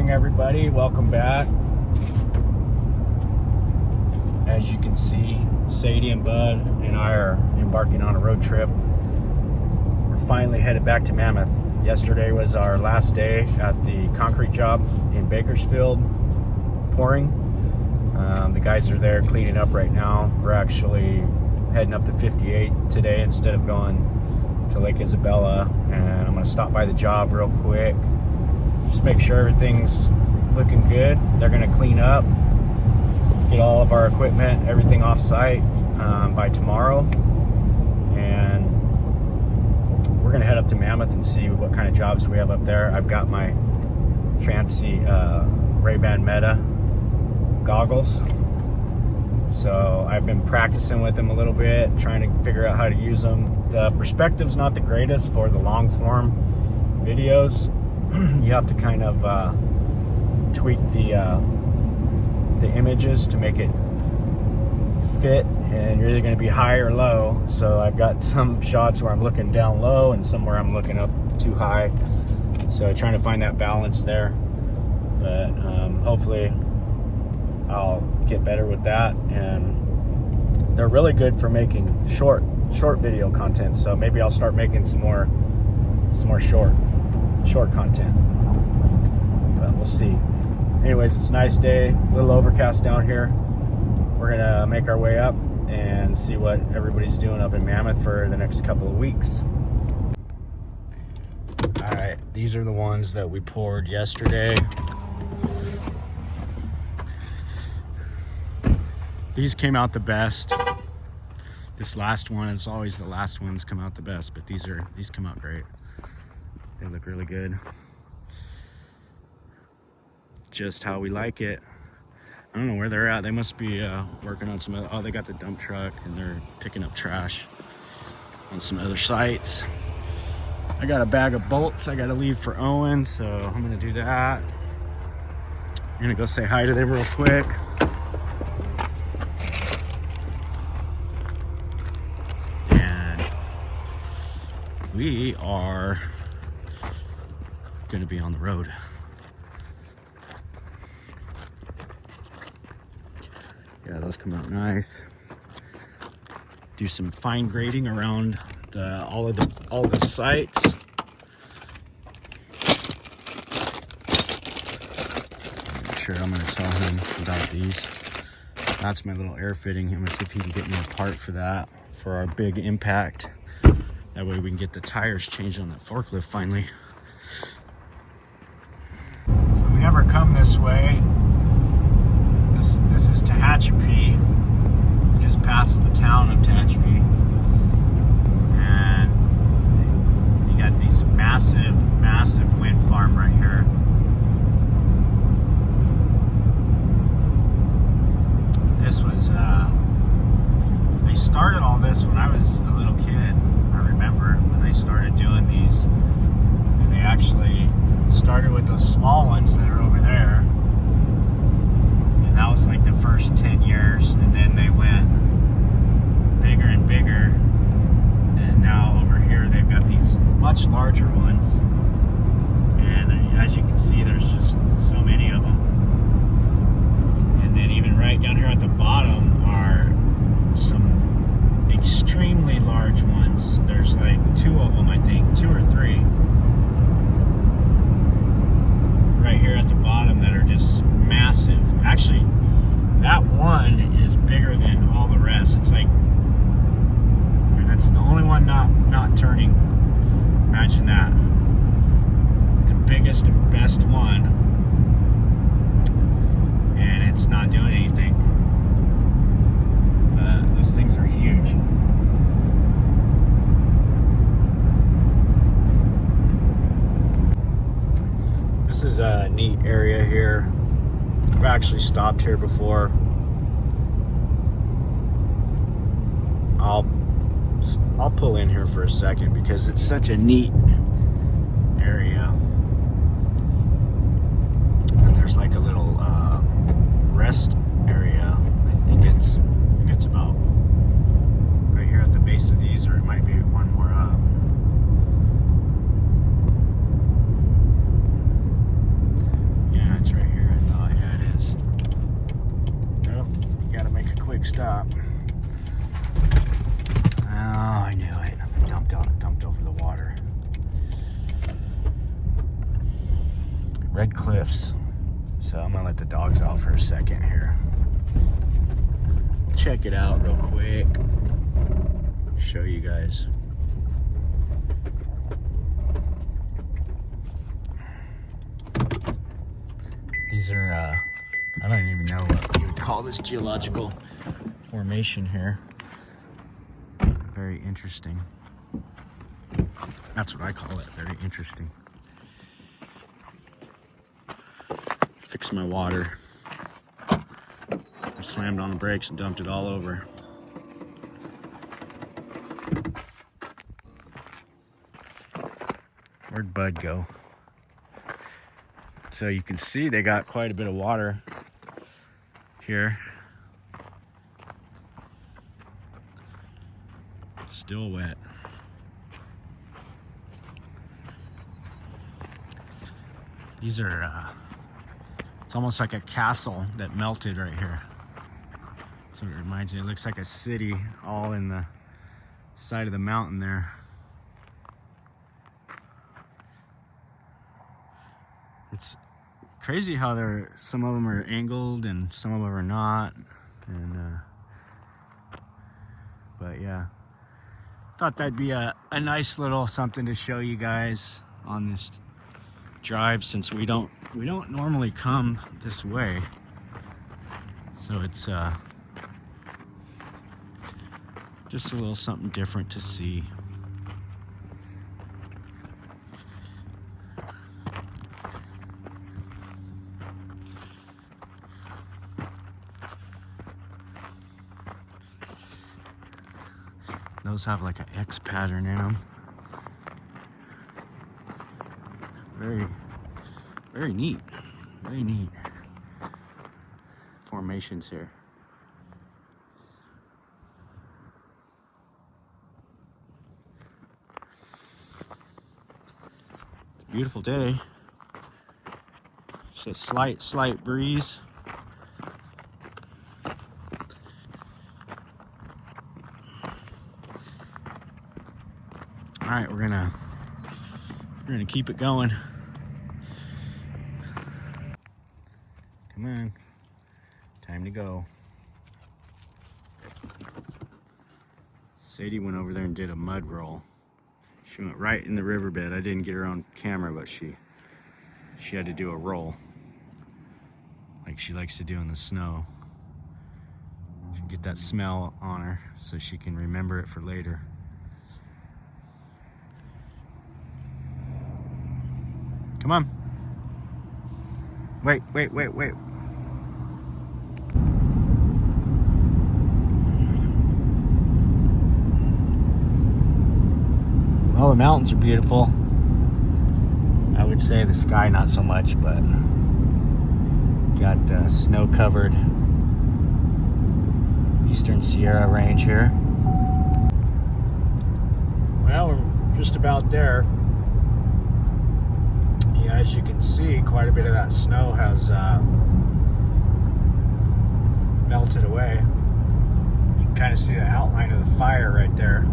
morning, everybody. Welcome back. As you can see, Sadie and Bud and I are embarking on a road trip. We're finally headed back to Mammoth. Yesterday was our last day at the concrete job in Bakersfield, pouring. The guys are there cleaning up right now. We're actually heading up to 58 today instead of going to Lake Isabella, and I'm going to stop by the job real quick. Just make sure everything's looking good. They're going to clean up, get all of our equipment, everything off site by tomorrow, and we're going to head up to Mammoth and see what kind of jobs we have up there. I've got my fancy Ray-Ban Meta goggles, so I've been practicing with them a little bit, trying to figure out how to use them. The perspective's not the greatest for the long form videos. You have to kind of tweak the images to make it fit, and you're either going to be high or low. So I've got some shots where I'm looking down low and some where I'm looking up too high, so trying to find that balance there. But hopefully I'll get better with that, and they're really good for making short video content, so maybe I'll start making some more short content, but we'll see. Anyways, it's a nice day, a little overcast down here. We're gonna make our way up and see what everybody's doing up in Mammoth for the next couple of weeks. All right, these are the ones that we poured yesterday. These came out the best. This last one, it's always the last ones come out the best, but these come out great. They look really good. Just how we like it. I don't know where they're at. They must be working on some other, oh, they got the dump truck and they're picking up trash on some other sites. I got a bag of bolts I gotta leave for Owen, so I'm gonna do that. I'm gonna go say hi to them real quick. And we are gonna be on the road. Yeah, those come out nice. Do some fine grading around all the sites. Sure, I'm gonna tell him about these. That's my little air fitting. I'm gonna see if he can get me a part for that, for our big impact. That way we can get the tires changed on that forklift finally. So we never come this way. This is Tachachapi. We just passed the town of Tachachapi, and you got these massive wind farm right here. This was they started all this when I was a little kid. I remember when they started doing these, and they actually started with those small ones that are over there. That was like the first 10 years, and then they went bigger and bigger, and now over here they've got these much larger ones, and as you can see, there's just so many of them. And then even right down here at the bottom are some extremely large ones. There's like 2 of them, I think, 2 or 3 right here at the bottom that are just massive. Actually, that one is bigger than all the rest. It's like, and that's the only one not turning. Imagine that. The biggest and best one, and it's not doing anything. But those things are huge. This is a neat area here. I've actually stopped here before. I'll pull in here for a second because it's such a neat area. And there's like a little rest area. I think it's about right here at the base of these, or it might be one more up. stop. Oh, I knew it. Dumped over the water. Red cliffs. So I'm gonna let the dogs out for a second here. Check it out real quick. Show you guys. These are, I don't even know what you would call this geological formation here. Very interesting. That's what I call it, very interesting. Fix my water. I slammed on the brakes and dumped it all over. Where'd Bud go? So you can see they got quite a bit of water here. Still wet. These are, it's almost like a castle that melted right here. That's what it reminds me. It looks like a city all in the side of the mountain there. It's crazy how some of them are angled and some of them are not. And but yeah, thought that'd be a nice little something to show you guys on this drive, since we don't normally come this way. So it's just a little something different to see. Those have like an X pattern in them. Very neat. Very neat formations here. It's a beautiful day. Just a slight breeze. All right, we're gonna keep it going. Come on, time to go. Sadie went over there and did a mud roll. She went right in the riverbed. I didn't get her on camera, but she had to do a roll like she likes to do in the snow. She can get that smell on her so she can remember it for later. Come on. Wait. Well, the mountains are beautiful. I would say the sky not so much, but got the snow-covered Eastern Sierra Range here. Well, we're just about there. Yeah, as you can see, quite a bit of that snow has melted away. You can kind of see the outline of the fire right there.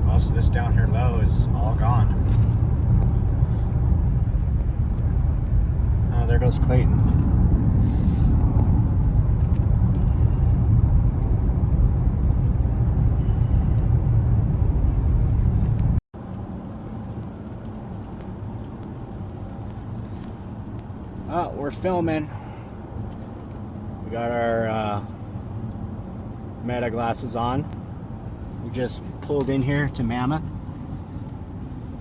Most of this down here low is all gone. Oh, there goes Clayton. Oh, we're filming. We got our meta glasses on. We just pulled in here to Mammoth.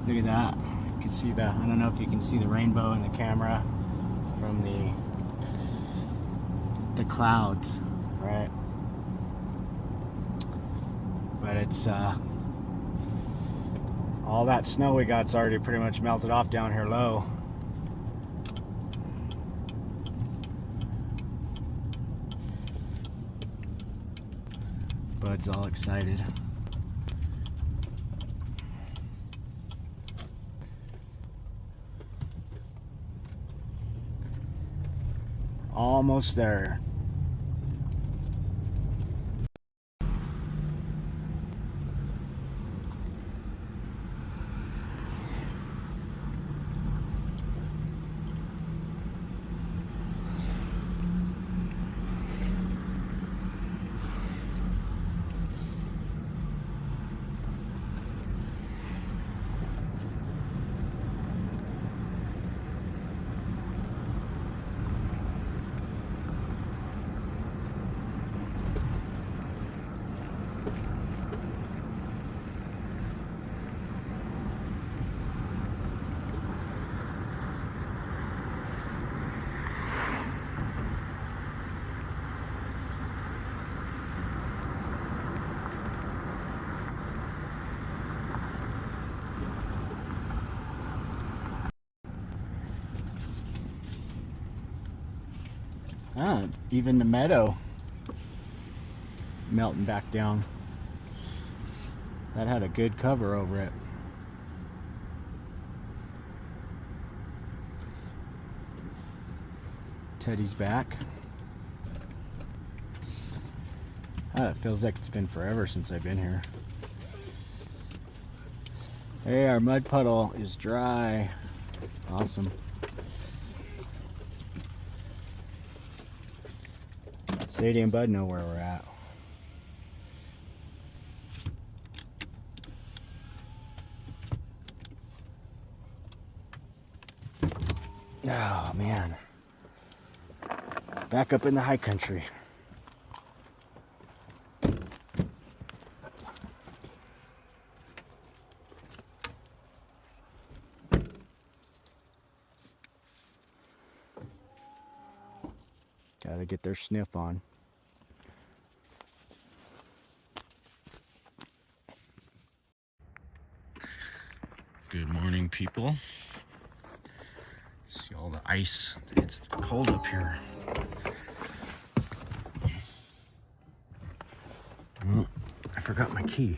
Look at that. You can see I don't know if you can see the rainbow in the camera from the clouds, right? But it's all that snow we got's already pretty much melted off down here low. Bud's all excited. Almost there. Even the meadow melting back down. That had a good cover over it. Teddy's back. It feels like it's been forever since I've been here. Hey, our mud puddle is dry. Awesome. Sadie and Bud know where we're at. Oh man. Back up in the high country. Gotta get their sniff on. Good morning, people. See all the ice. It's cold up here. Oh, I forgot my key.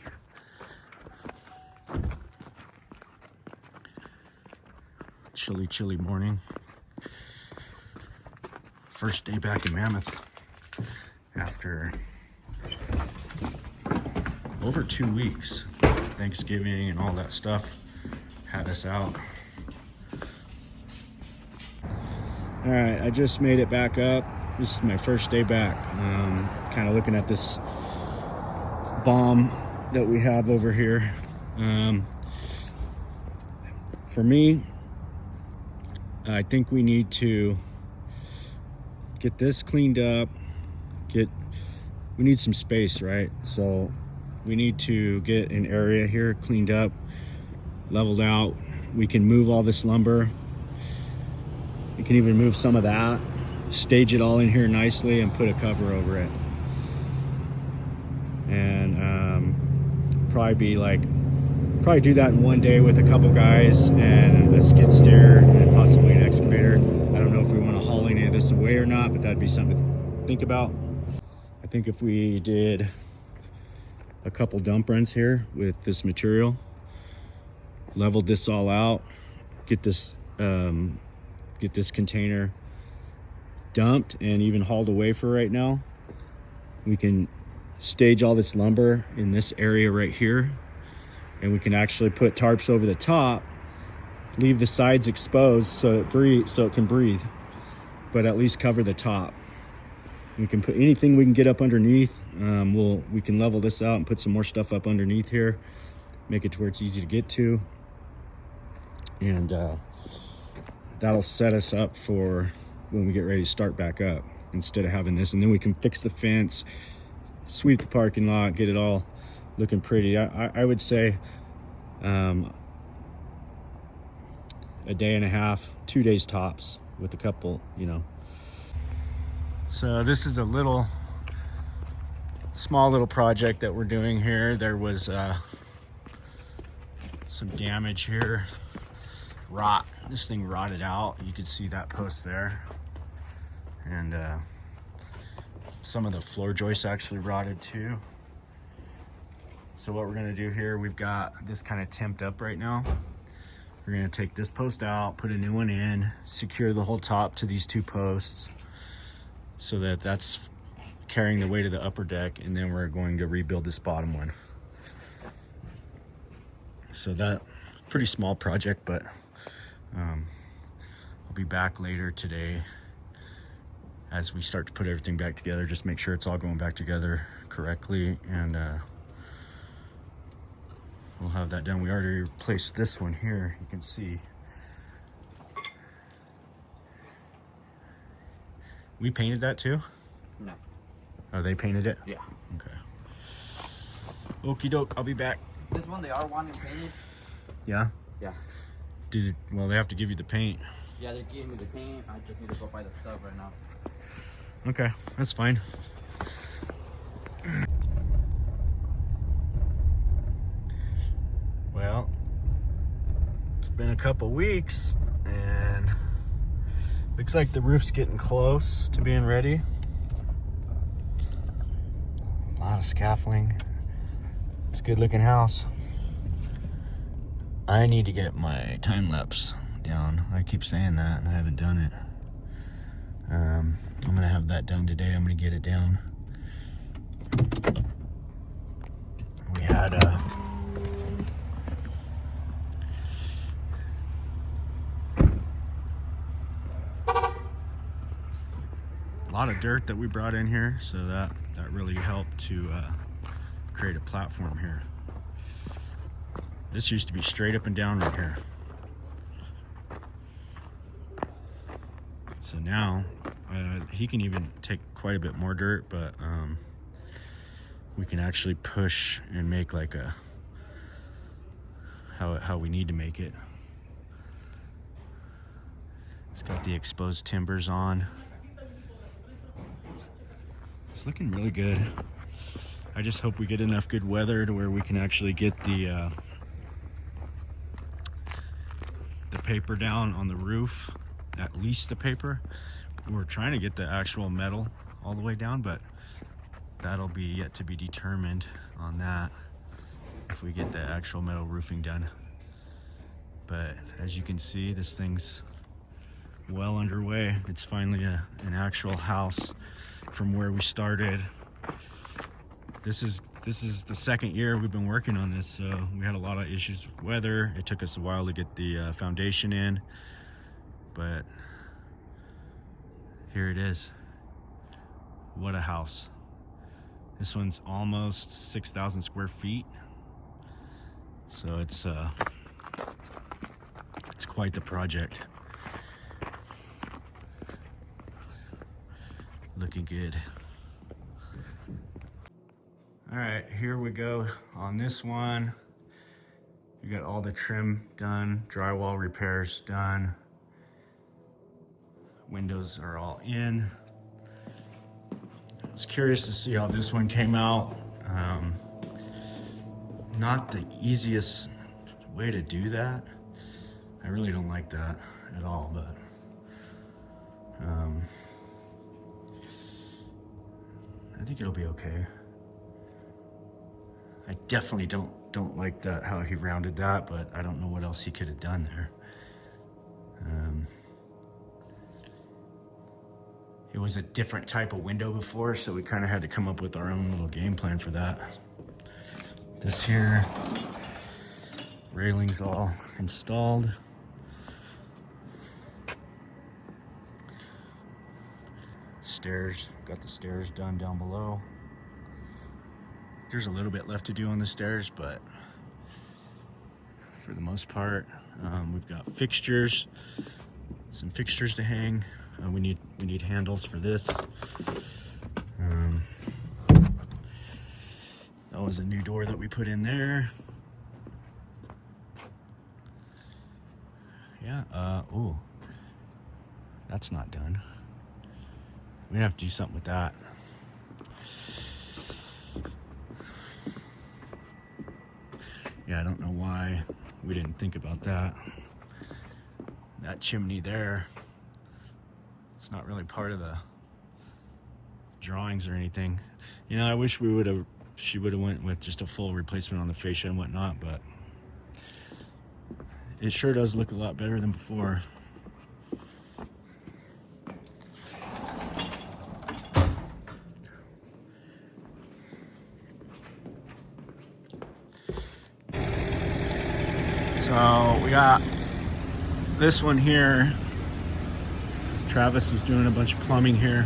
Chilly, chilly morning. First day back in Mammoth after over 2 weeks. Thanksgiving and all that stuff had us out. All right, I just made it back up. This is my first day back. Kind of looking at this bomb that we have over here. For me, I think we need to get this cleaned up. We need some space, right? So we need to get an area here cleaned up, leveled out. We can move all this lumber. We can even move some of that, stage it all in here nicely and put a cover over it. And probably do that in one day with a couple guys and a skid steer and possibly an excavator. I don't know if we want to haul any of this away or not, but that'd be something to think about. I think if we did a couple dump runs here with this material, leveled this all out, get this container dumped and even hauled away for right now, we can stage all this lumber in this area right here, and we can actually put tarps over the top, leave the sides exposed so it can breathe, but at least cover the top. We can put anything we can get up underneath. We can level this out and put some more stuff up underneath here, make it to where it's easy to get to, and that'll set us up for when we get ready to start back up, instead of having this. And then we can fix the fence, sweep the parking lot, get it all looking pretty. I would say a day and a half, 2 days tops, with a couple, So this is a small little project that we're doing here. There was some damage here, rot. This thing rotted out. You could see that post there, and some of the floor joists actually rotted too. So what we're gonna do here, we've got this kind of timped up right now. We're gonna take this post out, put a new one in, secure the whole top to these two posts, so that that's carrying the weight of the upper deck, and then we're going to rebuild this bottom one. So that pretty small project, but I'll be back later today as we start to put everything back together, just make sure it's all going back together correctly, and we'll have that done. We already replaced this one here, you can see. We painted that too? No. Oh, they painted it? Yeah. Okay. Okie doke, I'll be back. This one they are wanting painted? Yeah? Yeah. Well, they have to give you the paint. Yeah, they're giving me the paint. I just need to go buy the stuff right now. Okay, that's fine. Well, it's been a couple weeks and looks like the roof's getting close to being ready. A lot of scaffolding. It's a good looking house. I need to get my time lapse down. I keep saying that and I haven't done it. I'm gonna have that done today. I'm gonna get it down. We had a lot of dirt that we brought in here, so that really helped to create a platform here. This used to be straight up and down right here. So now he can even take quite a bit more dirt, but we can actually push and make like a how we need to make it. It's got the exposed timbers on. It's looking really good. I just hope we get enough good weather to where we can actually get the paper down on the roof, at least the paper. We're trying to get the actual metal all the way down, but that'll be yet to be determined on that if we get the actual metal roofing done. But as you can see, this thing's well underway. It's finally an actual house from where we started. This is the second year we've been working on this, so we had a lot of issues with weather. It took us a while to get the foundation in, but here it is. What a house. This one's almost 6,000 square feet, so it's quite the project. Looking good. All right, here we go on this one. You got all the trim done, drywall repairs done. Windows are all in. I was curious to see how this one came out. Not the easiest way to do that. I really don't like that at all, but I think it'll be okay. I definitely don't like that, how he rounded that, but I don't know what else he could have done there. It was a different type of window before, so we kind of had to come up with our own little game plan for that. This here, railings all installed. Stairs, got the stairs done down below. There's a little bit left to do on the stairs, but for the most part, we've got fixtures, some fixtures to hang. We need handles for this. That was a new door that we put in there. Yeah. Ooh, that's not done. We have to do something with that. Yeah, I don't know why we didn't think about that. That chimney there, it's not really part of the drawings or anything. You know, I wish she would have went with just a full replacement on the fascia and whatnot, but it sure does look a lot better than before. So we got this one here. Travis is doing a bunch of plumbing here.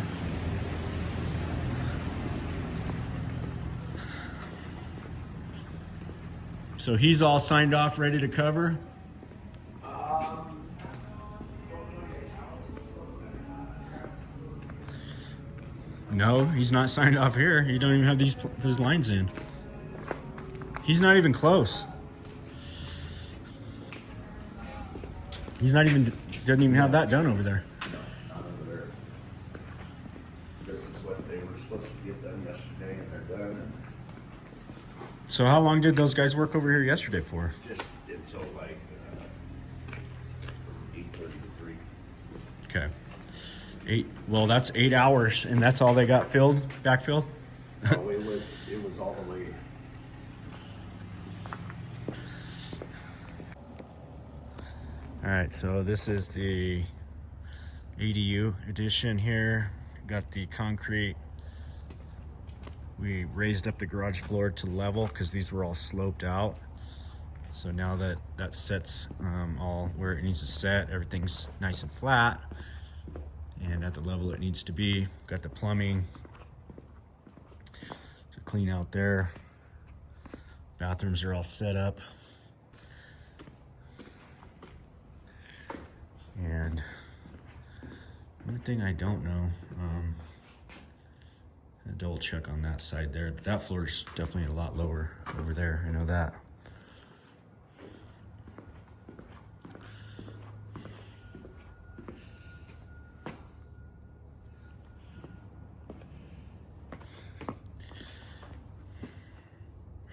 So he's all signed off, ready to cover. No, he's not signed off here. You don't even have these lines in. He's not even close. He's not even, doesn't even have that done over there. Not over there. This is what they were supposed to get done yesterday, and they're done, and So how long did those guys work over here yesterday for? just until like 8:30 to 3. Okay. Well, that's 8 hours, and that's all they got backfilled? No, it was all the way. All right, so this is the ADU edition here. Got the concrete. We raised up the garage floor to level because these were all sloped out. So now that sets all where it needs to set, everything's nice and flat and at the level it needs to be. Got the plumbing to clean out there. Bathrooms are all set up. And one thing I don't know, a double check on that side there, but that floor's definitely a lot lower over there. I know that.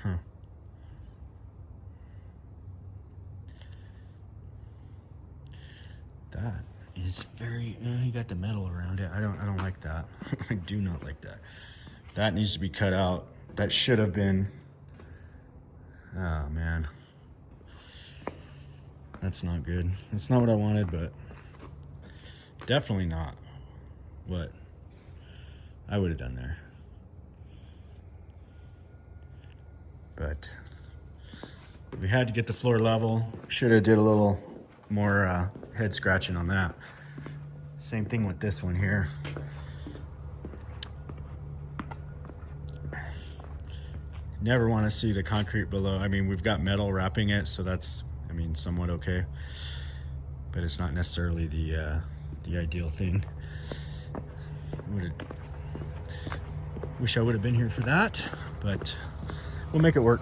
Huh. That is very, you got the metal around it. I don't like that. I do not like that. That needs to be cut out. That should have been, oh man. That's not good. That's not what I wanted, but definitely not what I would have done there. But we had to get the floor level. Should have did a little more head scratching on that. Same thing with this one here. Never want to see the concrete below. I mean, we've got metal wrapping it, so that's, I mean, somewhat okay. But it's not necessarily the ideal thing. Wish I would have been here for that, but we'll make it work.